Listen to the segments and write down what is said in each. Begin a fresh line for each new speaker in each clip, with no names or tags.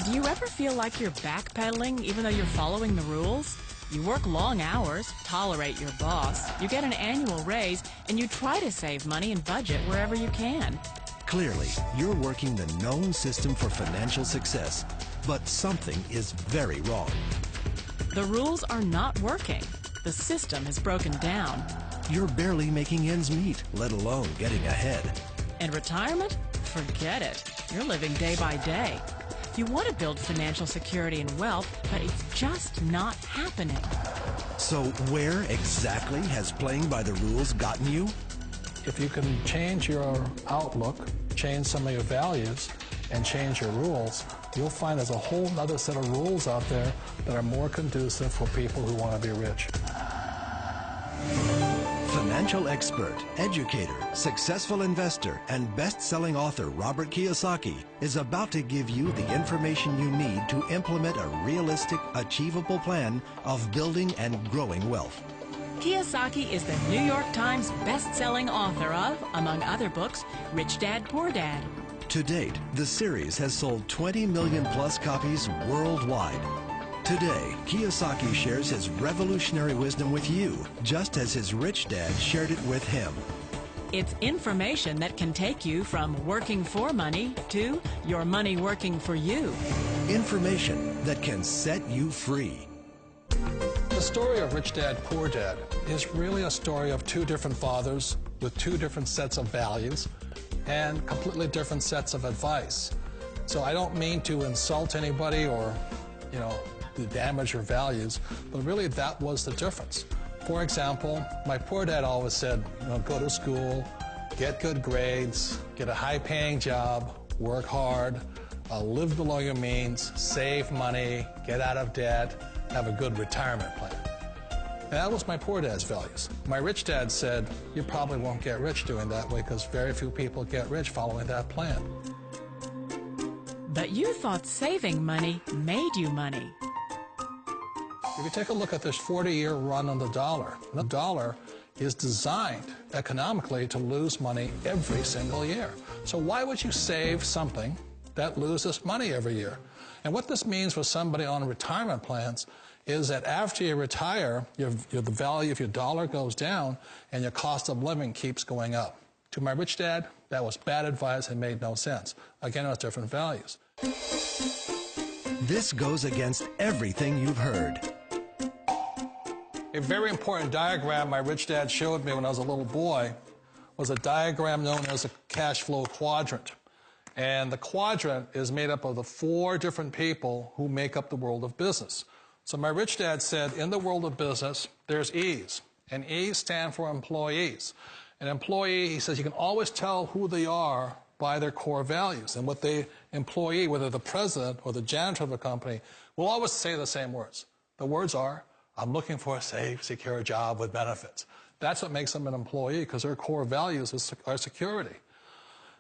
Do you ever feel like you're backpedaling even though you're following the rules? You work long hours, tolerate your boss, you get an annual raise, and you try to save money and budget wherever you can.
Clearly, you're working the known system for financial success, but something is very wrong.
The rules are not working. The system has broken down.
You're barely making ends meet, let alone getting ahead.
And retirement? Forget it. You're living day by day. You want to build financial security and wealth, but it's just not happening.
So where exactly has playing by the rules gotten you?
If you can change your outlook, change some of your values, and change your rules, you'll find there's a whole other set of rules out there that are more conducive for people who want to be rich.
Financial expert, educator, successful investor, and best-selling author Robert Kiyosaki is about to give you the information you need to implement a realistic, achievable plan of building and growing wealth.
Kiyosaki is the New York Times best-selling author of, among other books, Rich Dad, Poor Dad.
To date, the series has sold 20 million plus copies worldwide. Today, Kiyosaki shares his revolutionary wisdom with you, just as his rich dad shared it with him.
It's information that can take you from working for money to your money working for you.
Information that can set you free.
The story of Rich Dad, Poor Dad is really a story of two different fathers with two different sets of values and completely different sets of advice. So I don't mean to insult anybody or, to damage your values, but really that was the difference. For example, my poor dad always said, go to school, get good grades, get a high-paying job, work hard, live below your means, save money, get out of debt, have a good retirement plan. And that was my poor dad's values. My rich dad said, you probably won't get rich doing that way because very few people get rich following that plan.
But you thought saving money made you money.
If you take a look at this 40-year run on the dollar is designed economically to lose money every single year. So why would you save something that loses money every year? And what this means for somebody on retirement plans is that after you retire, the value of your dollar goes down and your cost of living keeps going up. To my rich dad, that was bad advice and made no sense. Again, it was different values.
This goes against everything you've heard.
A very important diagram my rich dad showed me when I was a little boy was a diagram known as a cash flow quadrant. And the quadrant is made up of the four different people who make up the world of business. So my rich dad said, in the world of business, there's E's. And E's stand for employees. An employee, he says, you can always tell who they are by their core values. And what the employee, whether the president or the janitor of a company, will always say the same words. The words are, I'm looking for a safe, secure job with benefits. That's what makes them an employee, because their core values are security.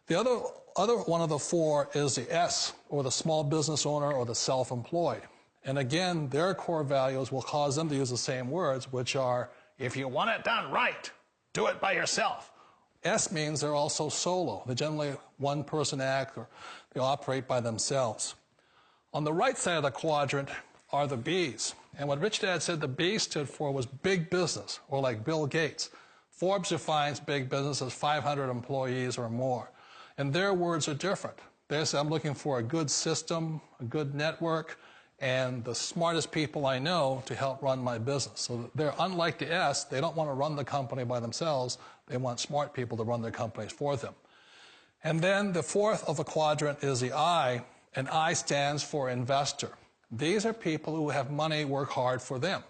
The other one of the four is the S, or the small business owner or the self-employed. And again, their core values will cause them to use the same words, which are, if you want it done right, do it by yourself. S means they're also solo. They're generally one-person act, or they operate by themselves. On the right side of the quadrant are the B's. And what Rich Dad said the B stood for was big business, or like Bill Gates. Forbes defines big business as 500 employees or more. And their words are different. They say, I'm looking for a good system, a good network, and the smartest people I know to help run my business. So they're unlike the S. They don't want to run the company by themselves. They want smart people to run their companies for them. And then the fourth of the quadrant is the I, and I stands for investor. These are people who have money work hard for them.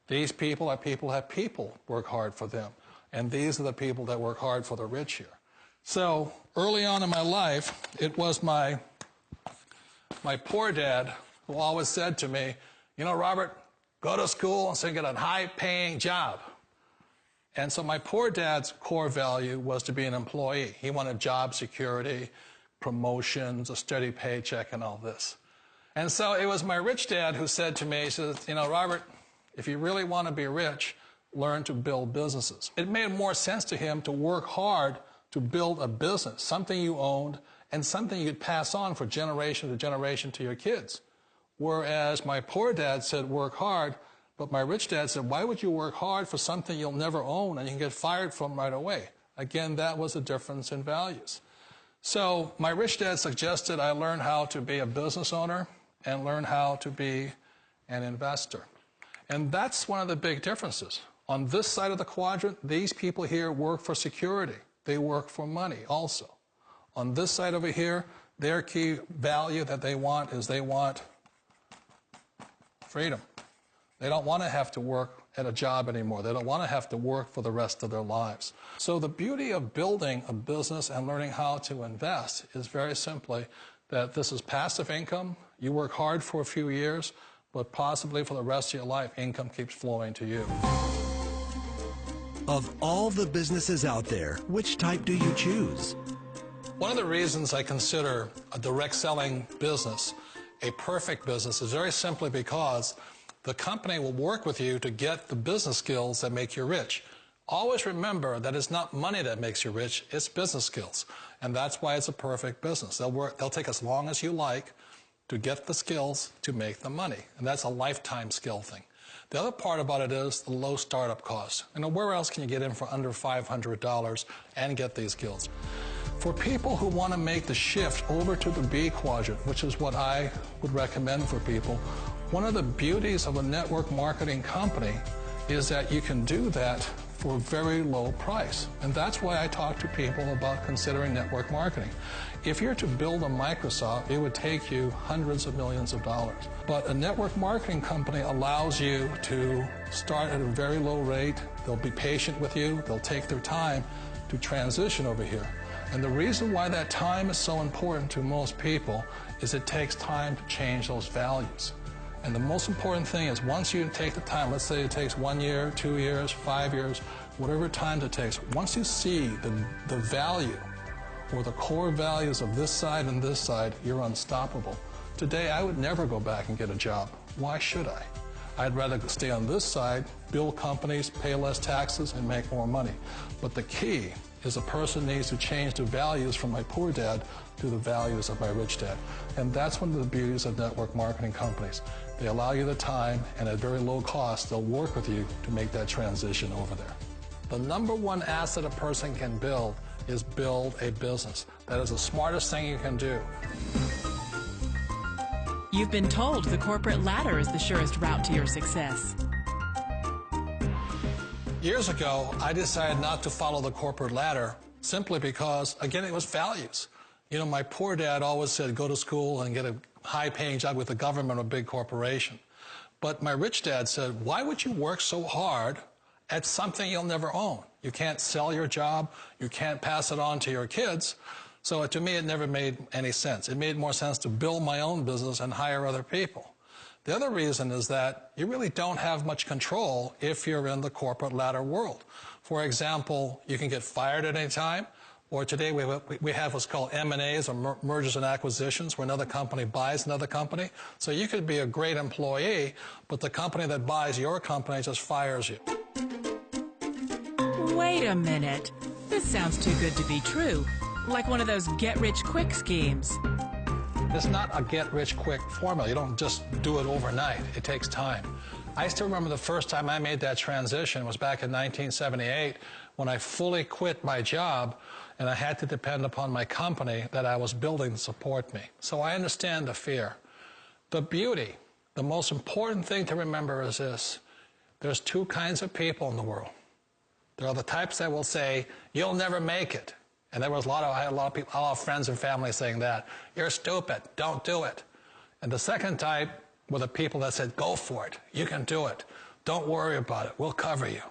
These people are people who have people work hard for them. And these are the people that work hard for the rich here. So early on in my life, it was my poor dad who always said to me, Robert, go to school and so get a high-paying job. And so my poor dad's core value was to be an employee. He wanted job security, promotions, a steady paycheck, and all this. And so it was my rich dad who said to me, he says, Robert, if you really want to be rich, learn to build businesses. It made more sense to him to work hard to build a business, something you owned, and something you could pass on for generation to generation to your kids. Whereas my poor dad said, work hard, but my rich dad said, why would you work hard for something you'll never own and you can get fired from right away? Again, that was a difference in values. So my rich dad suggested I learn how to be a business owner and learn how to be an investor. And that's one of the big differences. On this side of the quadrant, these people here work for security. They work for money also. On this side over here, their key value that they want is they want freedom. They don't want to have to work at a job anymore. They don't want to have to work for the rest of their lives. So the beauty of building a business and learning how to invest is very simply that this is passive income. You work hard for a few years, but possibly for the rest of your life, income keeps flowing to you.
Of all the businesses out there, which type do you choose?
One of the reasons I consider a direct selling business a perfect business is very simply because the company will work with you to get the business skills that make you rich. Always remember that it's not money that makes you rich, it's business skills. And that's why it's a perfect business. They'll take as long as you like to get the skills to make the money. And that's a lifetime skill thing. The other part about it is the low startup cost. You know, where else can you get in for under $500 and get these skills? For people who want to make the shift over to the B quadrant, which is what I would recommend for people, one of the beauties of a network marketing company is that you can do that for a very low price. And that's why I talk to people about considering network marketing. If you're to build a Microsoft, it would take you hundreds of millions of dollars. But a network marketing company allows you to start at a very low rate. They'll be patient with you. They'll take their time to transition over here. And the reason why that time is so important to most people is it takes time to change those values. And the most important thing is once you take the time, let's say it takes 1 year, 2 years, 5 years, whatever time it takes, once you see the value or the core values of this side and this side, you're unstoppable. Today, I would never go back and get a job. Why should I? I'd rather stay on this side, build companies, pay less taxes, and make more money. But the key is a person needs to change the values from my poor dad to the values of my rich dad. And that's one of the beauties of network marketing companies. They allow you the time, and at very low cost, they'll work with you to make that transition over there. The number one asset a person can build is build a business. That is the smartest thing you can do.
You've been told the corporate ladder is the surest route to your success.
Years ago, I decided not to follow the corporate ladder simply because, again, it was values. You know, my poor dad always said, go to school and get a high-paying job with the government or a big corporation. But my rich dad said, why would you work so hard at something you'll never own? You can't sell your job. You can't pass it on to your kids. So to me, it never made any sense. It made more sense to build my own business and hire other people. The other reason is that you really don't have much control if you're in the corporate ladder world. For example, you can get fired at any time, or today we have what's called M&As, or mergers and acquisitions, where another company buys another company. So you could be a great employee, but the company that buys your company just fires you.
Wait a minute. This sounds too good to be true. Like one of those get-rich-quick schemes.
It's not a get-rich-quick formula. You don't just do it overnight. It takes time. I still remember the first time I made that transition was back in 1978 when I fully quit my job and I had to depend upon my company that I was building to support me. So I understand the fear. The beauty, the most important thing to remember is this. There's two kinds of people in the world. There are the types that will say, you'll never make it. And I had a lot of people, a lot of friends and family saying that. You're stupid. Don't do it. And the second type were the people that said, go for it. You can do it. Don't worry about it. We'll cover you.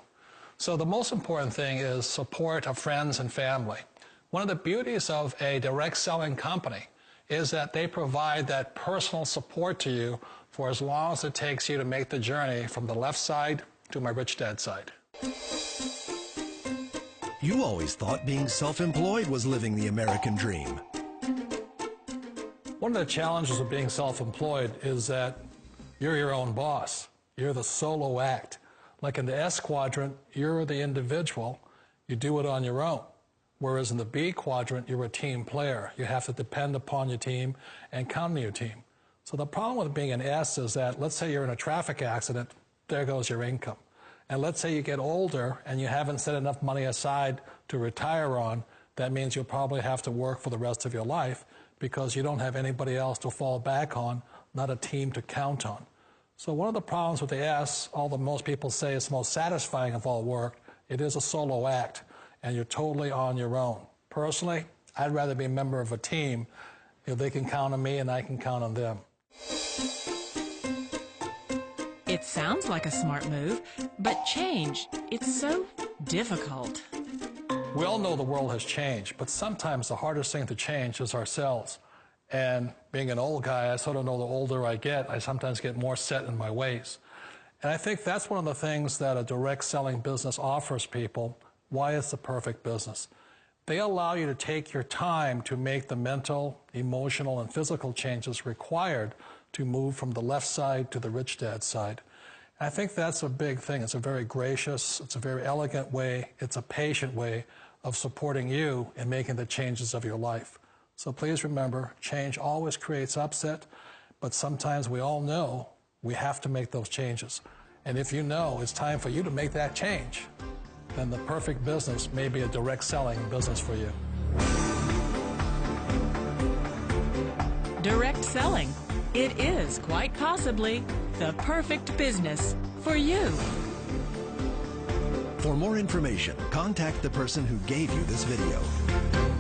So the most important thing is support of friends and family. One of the beauties of a direct selling company is that they provide that personal support to you for as long as it takes you to make the journey from the left side to my rich dad side.
You always thought being self-employed was living the American dream.
One of the challenges of being self-employed is that you're your own boss. You're the solo act. Like in the S quadrant, you're the individual. You do it on your own. Whereas in the B quadrant, you're a team player. You have to depend upon your team and count on your team. So the problem with being an S is that, let's say you're in a traffic accident, there goes your income. And let's say you get older and you haven't set enough money aside to retire on, that means you'll probably have to work for the rest of your life because you don't have anybody else to fall back on, not a team to count on. So one of the problems with the S, although most people say it's the most satisfying of all work, it is a solo act, and you're totally on your own. Personally, I'd rather be a member of a team if they can count on me and I can count on them.
It sounds like a smart move, but change, it's so difficult.
We all know the world has changed, but sometimes the hardest thing to change is ourselves. And being an old guy, I sort of know the older I get, I sometimes get more set in my ways. And I think that's one of the things that a direct selling business offers people, why it's the perfect business. They allow you to take your time to make the mental, emotional, and physical changes required to move from the left side to the rich dad side. And I think that's a big thing. It's a very gracious, it's a very elegant way, it's a patient way of supporting you in making the changes of your life. So please remember, change always creates upset, but sometimes we all know we have to make those changes. And if you know it's time for you to make that change, then the perfect business may be a direct selling business for you.
Direct selling. It is quite possibly the perfect business for you.
For more information, contact the person who gave you this video.